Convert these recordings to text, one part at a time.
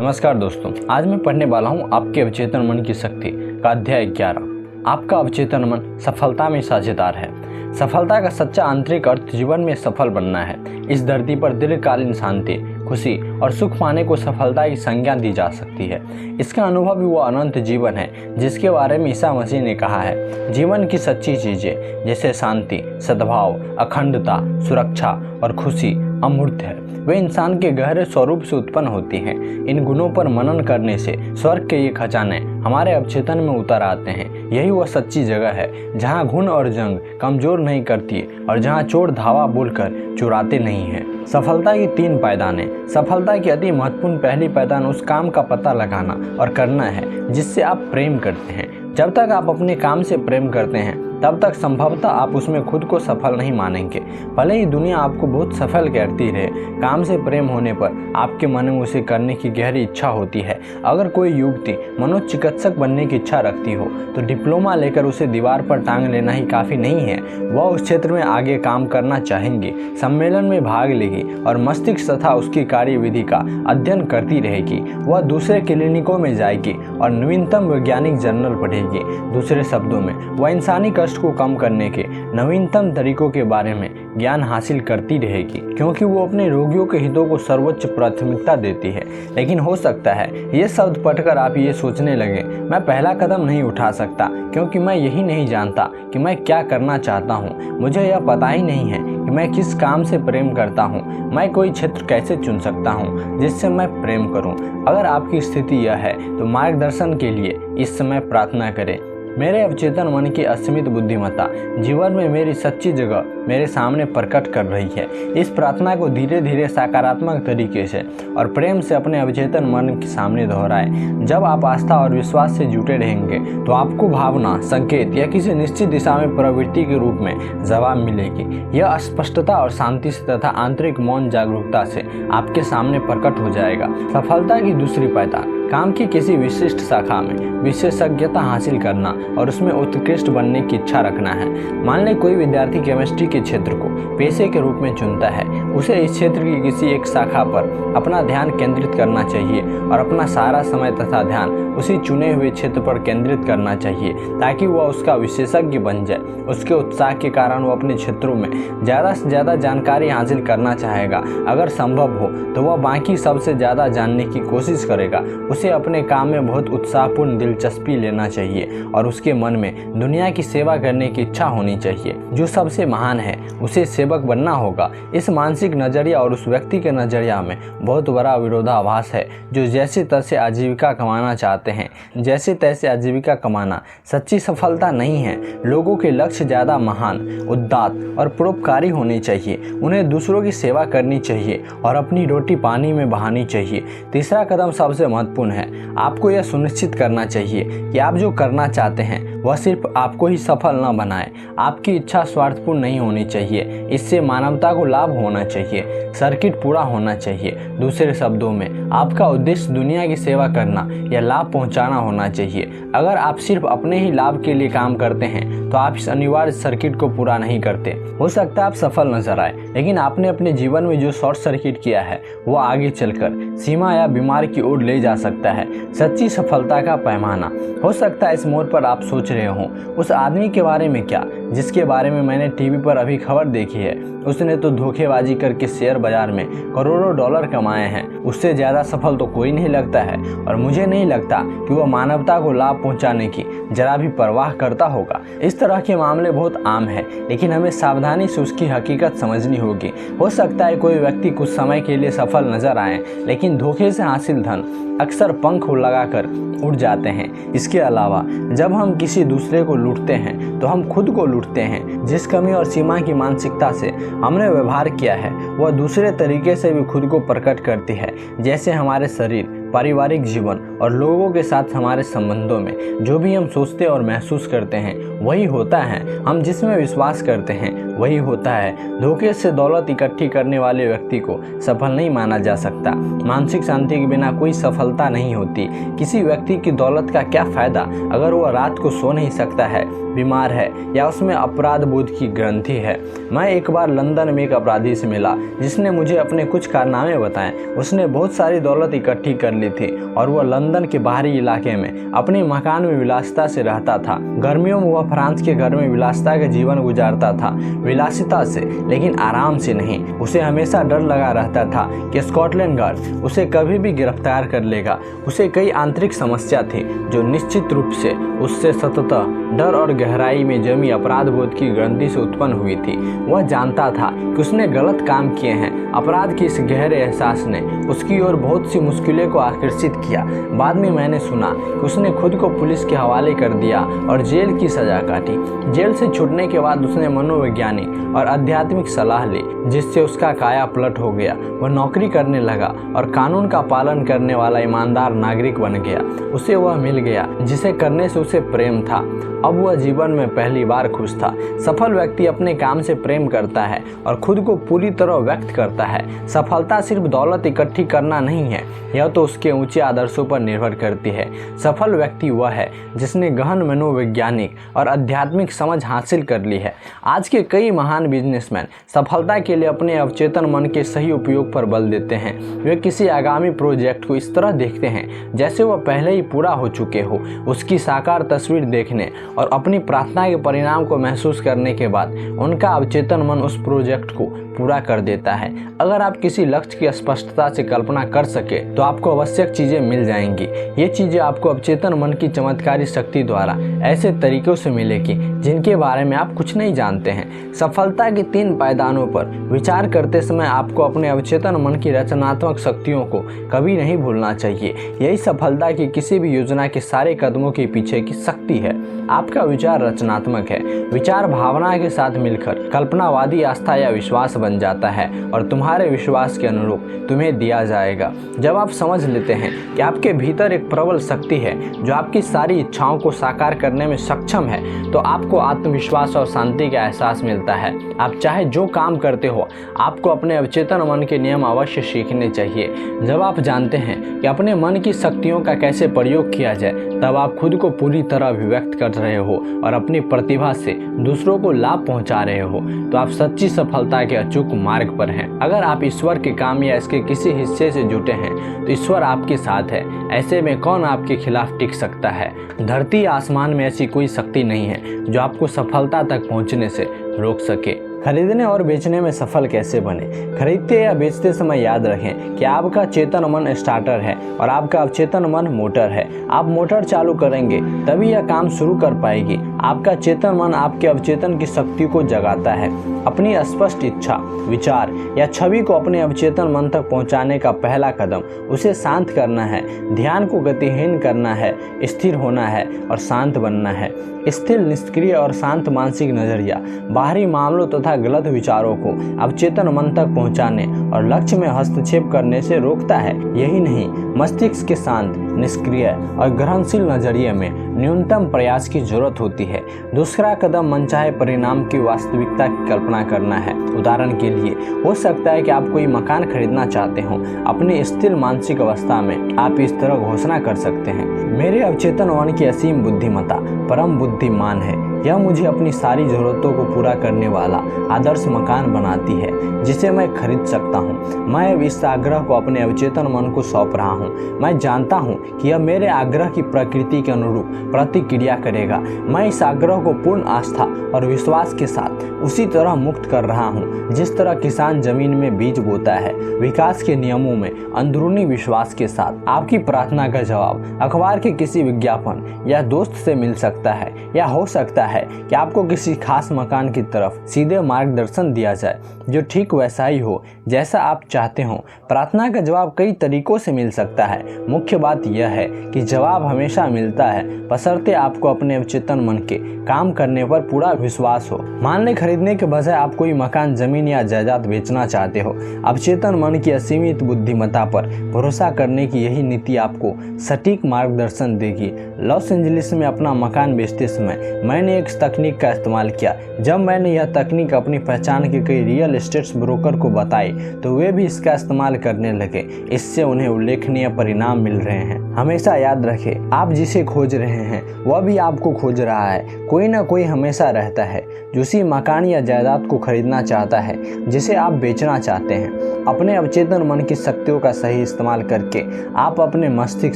नमस्कार दोस्तों, आज मैं पढ़ने वाला हूँ आपके अवचेतन मन की शक्ति का अध्याय 11। आपका अवचेतन मन सफलता में साझेदार है। सफलता का सच्चा आंतरिक अर्थ जीवन में सफल बनना है। इस धरती पर दीर्घकालीन शांति, खुशी और सुख पाने को सफलता की संज्ञा दी जा सकती है। इसका अनुभव ही वो अनंत जीवन है जिसके बारे में ईसा मसीह ने कहा है। जीवन की सच्ची चीजें जैसे शांति, सद्भाव, अखंडता, सुरक्षा और खुशी अमूर्त है। वे इंसान के गहरे स्वरूप से उत्पन्न होती हैं। इन गुणों पर मनन करने से स्वर्ग के ये खजाने हमारे अवचेतन में उतर आते हैं। यही वह सच्ची जगह है जहाँ घुन और जंग कमजोर नहीं करती और जहाँ चोर धावा बोलकर चुराते नहीं हैं। सफलता की 3 पायदानें। सफलता की अति महत्वपूर्ण पहली पायदान उस काम का पता लगाना और करना है जिससे आप प्रेम करते हैं। जब तक आप अपने काम से प्रेम करते हैं तब तक संभवतः आप उसमें खुद को सफल नहीं मानेंगे। भले ही दुनिया आपको बहुत सफल कहती रहे, काम से प्रेम होने पर आपके मन में उसे करने की गहरी इच्छा होती है। अगर कोई युवती मनोचिकित्सक बनने की इच्छा रखती हो तो डिप्लोमा लेकर उसे दीवार पर टांग लेना ही काफ़ी नहीं है। वह उस क्षेत्र में आगे काम करना चाहेंगी, सम्मेलन में भाग लेगी और मस्तिष्क तथा उसकी कार्यविधि का अध्ययन करती रहेगी। वह दूसरे क्लिनिकों में जाएगी और नवीनतम वैज्ञानिक जर्नल पढ़ेगी। दूसरे शब्दों में वह इंसानी कष्ट को कम करने के नवीनतम तरीकों के बारे में ज्ञान हासिल करती रहेगी, क्योंकि वो अपने रोगियों के हितों को सर्वोच्च प्राथमिकता देती है। लेकिन हो सकता है ये शब्द पढ़कर आप ये सोचने लगे, मैं पहला कदम नहीं उठा सकता क्योंकि मैं यही नहीं जानता कि मैं क्या करना चाहता हूँ। मुझे यह पता ही नहीं है कि मैं किस काम से प्रेम करता हूँ। मैं कोई क्षेत्र कैसे चुन सकता हूँ जिससे मैं प्रेम करूँ। अगर आपकी स्थिति यह है तो मार्गदर्शन के लिए इस समय प्रार्थना करें। मेरे अवचेतन मन की असीमित बुद्धिमत्ता जीवन में मेरी सच्ची जगह मेरे सामने प्रकट कर रही है। इस प्रार्थना को धीरे धीरे सकारात्मक तरीके से और प्रेम से अपने अवचेतन मन के सामने दोहराएं। जब आप आस्था और विश्वास से जुटे रहेंगे तो आपको भावना, संकेत या किसी निश्चित दिशा में प्रवृत्ति के रूप में जवाब मिलेगी। यह स्पष्टता और शांति से तथा आंतरिक मौन जागरूकता से आपके सामने प्रकट हो जाएगा। सफलता की दूसरी पायदान काम की किसी विशिष्ट शाखा में विशेषज्ञता हासिल करना और उसमें उत्कृष्ट बनने की इच्छा रखना है। मान लें कोई विद्यार्थी केमिस्ट्री के क्षेत्र को पेशे के रूप में चुनता है। उसे इस क्षेत्र की किसी एक शाखा पर अपना ध्यान केंद्रित करना चाहिए और अपना सारा समय तथा ध्यान उसी चुने हुए क्षेत्र पर केंद्रित करना चाहिए ताकि वह उसका विशेषज्ञ बन जाए। उसके उत्साह के कारण वह अपने क्षेत्रों में ज़्यादा से ज़्यादा जानकारी हासिल करना चाहेगा। अगर संभव हो तो वह बाकी सबसे ज़्यादा जानने की कोशिश करेगा। उसे अपने काम में बहुत उत्साहपूर्ण दिलचस्पी लेना चाहिए और उसके मन में दुनिया की सेवा करने की इच्छा होनी चाहिए। जो सबसे महान है उसे सेवक बनना होगा। इस मानसिक नजरिया और उस व्यक्ति के नजरिया में बहुत बड़ा विरोधाभास है जो जैसे तैसे आजीविका कमाना चाहते हैं। जैसे तैसे आजीविका कमाना सच्ची सफलता नहीं है। लोगों के लक्ष्य ज़्यादा महान, उदात्त और परोपकारी होने चाहिए। उन्हें दूसरों की सेवा करनी चाहिए और अपनी रोटी पानी में बहानी चाहिए। तीसरा कदम सबसे महत्वपूर्ण है। आपको यह सुनिश्चित करना चाहिए कि आप जो करना चाहते हैं वह सिर्फ आपको ही सफल न बनाए। आपकी इच्छा स्वार्थपूर्ण नहीं होनी चाहिए। इससे मानवता को लाभ होना चाहिए, सर्किट पूरा होना चाहिए। दूसरे शब्दों में आपका उद्देश्य दुनिया की सेवा करना या लाभ पहुंचाना होना चाहिए। अगर आप सिर्फ अपने ही लाभ के लिए काम करते हैं तो आप इस अनिवार्य सर्किट को पूरा नहीं करते। हो सकता है आप सफल नजर आए, लेकिन आपने अपने जीवन में जो शॉर्ट सर्किट किया है वो आगे चलकर सीमा या बीमार की ओर ले जा सकता है। सच्ची सफलता का पैमाना। हो सकता है इस मोड़ पर आप सोच रहे हो, उस आदमी के बारे में क्या जिसके बारे में मैंने टीवी पर अभी खबर देखी है। उसने तो धोखेबाजी करके शेयर बाजार में करोड़ों डॉलर कमाए हैं। उससे ज़्यादा सफल तो कोई नहीं लगता है और मुझे नहीं लगता कि वह मानवता को लाभ पहुंचाने की जरा भी परवाह करता होगा। इस तरह के मामले बहुत आम है, लेकिन हमें सावधानी से उसकी हकीकत समझनी होगी। हो सकता है कोई व्यक्ति कुछ समय के लिए सफल नजर आए, लेकिन धोखे से हासिल धन अक्सर पंख लगाकर उड़ जाते हैं। इसके अलावा जब हम किसी दूसरे को लूटते हैं तो हम खुद को लूटते हैं। जिस कमी और सीमा की मानसिकता से हमने व्यवहार किया है वह दूसरे तरीके से भी खुद को प्रकट करती है। जैसे हमारे शरीर, पारिवारिक जीवन और लोगों के साथ हमारे संबंधों में जो भी हम सोचते और महसूस करते हैं वही होता है। हम जिसमें विश्वास करते हैं वही होता है। धोखे से दौलत इकट्ठी करने वाले व्यक्ति को सफल नहीं माना जा सकता। मानसिक शांति के बिना कोई सफलता नहीं होती। किसी व्यक्ति की दौलत का क्या फायदा अगर वह रात को सो नहीं सकता है, बीमार है या उसमें अपराध बोध की ग्रंथि है। मैं एक बार लंदन में एक अपराधी से मिला जिसने मुझे अपने कुछ कारनामे बताए। उसने बहुत सारी दौलत इकट्ठी कर ली थी और वह लंदन के बाहरी इलाके में अपने मकान में विलासिता से रहता था। गर्मियों में वह फ्रांस के घर में विलासिता का जीवन गुजारता था, विलासिता से लेकिन आराम से नहीं। उसे हमेशा डर लगा रहता था कि स्कॉटलैंड गार्ड उसे कभी भी गिरफ्तार कर लेगा। उसे कई आंतरिक समस्या थी जो निश्चित रूप से उससे सततः डर और गहराई में जमी अपराध बोध की ग्रंथि से उत्पन्न हुई थी। वह जानता था कि उसने गलत काम किए हैं। अपराध के इस गहरे एहसास ने उसकी ओर बहुत सी मुश्किलों को आकर्षित किया। बाद में मैंने सुना कि उसने खुद को पुलिस के हवाले कर दिया और जेल की सजा काटी। जेल से छूटने के बाद उसने मनोवैज्ञानिक और आध्यात्मिक सलाह ली, जिससे उसका काया पलट हो गया। वह नौकरी करने लगा और कानून का पालन करने वाला ईमानदार नागरिक बन गया। उसे वह मिल गया जिसे करने से उसे प्रेम था। अब वह जीवन में पहली बार खुश था। सफल व्यक्ति अपने काम से प्रेम करता है और खुद को पूरी तरह व्यक्त करता है। सफलता सिर्फ दौलत इकट्ठी करना नहीं है, यह तो उसके ऊंचे आदर्शों पर निर्भर करती है। सफल व्यक्ति वह है जिसने गहन मनोवैज्ञानिक और आध्यात्मिक समझ हासिल कर ली है। आज के कई महान बिजनेसमैन सफलता के लिए अपने अवचेतन मन के सही उपयोग पर बल देते हैं। वे किसी आगामी प्रोजेक्ट को इस तरह देखते हैं जैसे वह पहले ही पूरा हो चुके हो। उसकी साकार तस्वीर देखने और अपनी प्रार्थना के परिणाम को महसूस करने के बाद उनका अवचेतन मन उस प्रोजेक्ट को पूरा कर देता है। अगर आप किसी लक्ष्य की स्पष्टता से कल्पना कर सके तो आपको आवश्यक चीजें मिल जाएंगी। ये चीजें आपको अवचेतन मन की चमत्कारी शक्ति द्वारा ऐसे तरीकों से मिलेगी जिनके बारे में आप कुछ नहीं जानते हैं। सफलता के 3 पायदानों पर विचार करते समय आपको अपने अवचेतन मन की रचनात्मक शक्तियों को कभी नहीं भूलना चाहिए। यही सफलता की किसी भी योजना के सारे कदमों के पीछे की शक्ति है। आपका विचार रचनात्मक है। विचार भावना के साथ मिलकर कल्पनावादी आस्था या विश्वास बन जाता है और तुम्हारे विश्वास के अनुरूप तुम्हें दिया जाएगा। जब आप समझ लेते हैं कि आपके भीतर एक प्रबल शक्ति है जो आपकी सारी इच्छाओं को साकार करने में सक्षम है, तो आपको आत्मविश्वास और शांति का एहसास मिलता है। आप चाहे जो काम करते हो, आपको अपने अवचेतन मन के नियम अवश्य सीखने चाहिए। जब आप जानते हैं कि अपने मन की शक्तियों का कैसे प्रयोग किया जाए, तब आप खुद को पूरी तरह अभिव्यक्त कर रहे हो और अपनी प्रतिभा से दूसरों को लाभ पहुंचा रहे हो, तो आप सच्ची सफलता के अचूक मार्ग पर हैं। अगर आप ईश्वर के काम या इसके किसी हिस्से से जुटे हैं तो ईश्वर आपके साथ है। ऐसे में कौन आपके खिलाफ टिक सकता है? धरती आसमान में ऐसी कोई शक्ति नहीं है जो आपको सफलता तक पहुंचने से रोक सके। खरीदने और बेचने में सफल कैसे बने? खरीदते या बेचते समय याद रखें कि आपका चेतन मन स्टार्टर है और आपका अवचेतन मन मोटर है। आप मोटर चालू करेंगे तभी यह काम शुरू कर पाएगी। आपका चेतन मन आपके अवचेतन की शक्ति को जगाता है। अपनी स्पष्ट इच्छा, विचार या छवि को अपने अवचेतन मन तक पहुंचाने का पहला कदम उसे शांत करना है। ध्यान को गतिहीन करना है, स्थिर होना है और शांत बनना है। स्थिर, निष्क्रिय और शांत मानसिक नजरिया बाहरी मामलों तथा गलत विचारों को अवचेतन मन तक पहुंचाने और लक्ष्य में हस्तक्षेप करने से रोकता है। यही नहीं, मस्तिष्क के शांत, निष्क्रिय और ग्रहणशील नजरिए में न्यूनतम प्रयास की जरूरत होती है। दूसरा कदम मनचाहे परिणाम की वास्तविकता की कल्पना करना है। उदाहरण के लिए हो सकता है कि आप कोई मकान खरीदना चाहते हो। अपनी स्थिर मानसिक अवस्था में आप इस तरह घोषणा कर सकते हैं, मेरे अवचेतन मन की असीम बुद्धिमत्ता परम बुद्धिमान है। यह मुझे अपनी सारी जरूरतों को पूरा करने वाला आदर्श मकान बनाती है जिसे मैं खरीद सकता हूँ। मैं अब इस आग्रह को अपने अवचेतन मन को सौंप रहा हूँ। मैं जानता हूँ कि यह मेरे आग्रह की प्रकृति के अनुरूप प्रतिक्रिया करेगा। मैं इस आग्रह को पूर्ण आस्था और विश्वास के साथ उसी तरह मुक्त कर रहा हूँ जिस तरह किसान जमीन में बीज बोता है। विकास के नियमों में अंदरूनी विश्वास के साथ आपकी प्रार्थना का जवाब अखबार के किसी विज्ञापन या दोस्त से मिल सकता है, या हो सकता है कि आपको किसी खास मकान की तरफ सीधे मार्गदर्शन दिया जाए जो ठीक वैसा ही हो जैसा आप चाहते हो। प्रार्थना का जवाब कई तरीकों से मिल सकता है। मुख्य बात यह है कि जवाब हमेशा मिलता है बशर्ते आपको अपने अवचेतन मन के काम करने पर पूरा विश्वास हो। मान लें खरीदने के बजाय आप कोई मकान, जमीन या जायदाद बेचना चाहते हो। अवचेतन मन की असीमित बुद्धिमत्ता पर भरोसा करने की यही नीति आपको सटीक मार्गदर्शन देगी। लॉस एंजलिस में अपना मकान बेचते समय मैंने एक तकनीक का इस्तेमाल किया। जब मैंने यह तकनीक अपनी पहचान के कई रियल एस्टेट ब्रोकर को बताई तो वे भी इसका इस्तेमाल करने लगे। इससे उन्हें उल्लेखनीय परिणाम मिल रहे हैं। हमेशा याद रखें, आप जिसे खोज रहे हैं वह भी आपको खोज रहा है। कोई ना कोई हमेशा रहता है जो उसी मकान या जायदाद को खरीदना चाहता है जिसे आप बेचना चाहते हैं। अपने अवचेतन मन की शक्तियों का सही इस्तेमाल करके आप अपने मस्तिष्क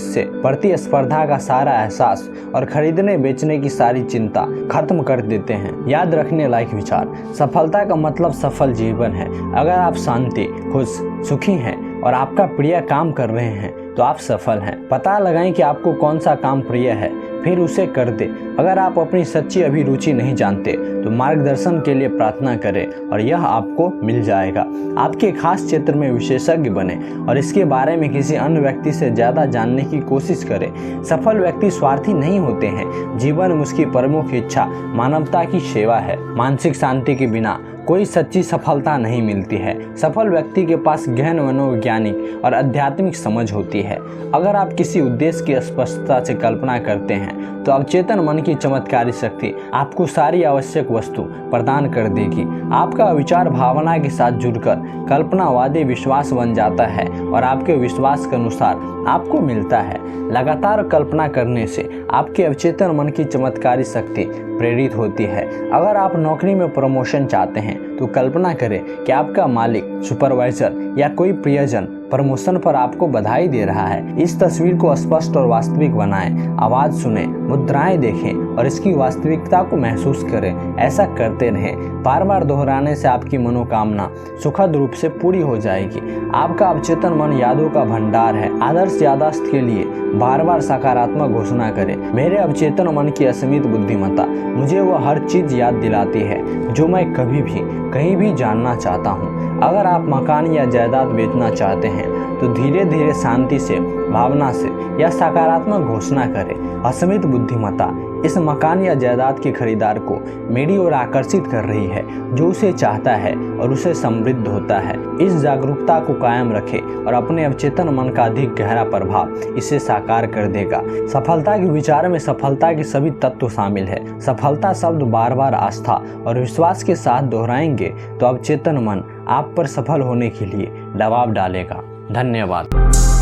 से प्रतिस्पर्धा का सारा एहसास और खरीदने बेचने की सारी चिंता खत्म कर देते हैं। याद रखने लायक विचार, सफलता का मतलब सफल जीवन है। अगर आप शांति, खुश, सुखी हैं और आपका प्रिय काम कर रहे हैं तो आप सफल हैं। पता लगाएं कि आपको कौन सा काम प्रिय है, फिर उसे कर दे। अगर आप अपनी सच्ची अभिरुचि नहीं जानते तो मार्गदर्शन के लिए प्रार्थना करें और यह आपको मिल जाएगा। आपके खास क्षेत्र में विशेषज्ञ बने और इसके बारे में किसी अन्य व्यक्ति से ज़्यादा जानने की कोशिश करें। सफल व्यक्ति स्वार्थी नहीं होते हैं। जीवन में उसकी प्रमुख इच्छा मानवता की सेवा है। मानसिक शांति के बिना कोई सच्ची सफलता नहीं मिलती है। सफल व्यक्ति के पास गहन मनोवैज्ञानिक और आध्यात्मिक समझ होती है। अगर आप किसी उद्देश्य की स्पष्टता से कल्पना करते हैं तो अवचेतन मन की चमत्कारी शक्ति आपको सारी आवश्यक वस्तु प्रदान कर देगी। आपका विचार भावना के साथ जुड़कर कल्पनावादी विश्वास बन जाता है और आपके विश्वास के अनुसार आपको मिलता है। लगातार कल्पना करने से आपके अवचेतन मन की चमत्कारी शक्ति प्रेरित होती है। अगर आप नौकरी में प्रमोशन चाहते हैं तो कल्पना करें कि आपका मालिक, सुपरवाइजर या कोई प्रियजन प्रमोशन पर आपको बधाई दे रहा है। इस तस्वीर को स्पष्ट और वास्तविक बनाएं। आवाज सुने, मुद्राएं देखें और इसकी वास्तविकता को महसूस करें। ऐसा करते रहें। बार बार दोहराने से आपकी मनोकामना सुखद रूप से पूरी हो जाएगी। आपका अवचेतन मन यादों का भंडार है। आदर्श याददाश्त के लिए बार बार सकारात्मक घोषणा करें। मेरे अवचेतन मन की असीमित बुद्धिमत्ता मुझे वह हर चीज याद दिलाती है जो मैं कभी भी कहीं भी जानना चाहता हूँ। अगर आप मकान या जायदाद बेचना चाहते हैं तो धीरे धीरे शांति से, भावना से या सकारात्मक घोषणा करें। असीमित बुद्धिमत्ता इस मकान या जायदाद के खरीदार को मेरी ओर आकर्षित कर रही है जो उसे चाहता है और उसे समृद्ध होता है। इस जागरूकता को कायम रखें और अपने अवचेतन मन का अधिक गहरा प्रभाव इसे साकार कर देगा। सफलता के विचार में सफलता के सभी तत्व शामिल है। सफलता शब्द बार बार आस्था और विश्वास के साथ दोहराएंगे तो अवचेतन मन आप पर सफल होने के लिए दबाव डालेगा। धन्यवाद।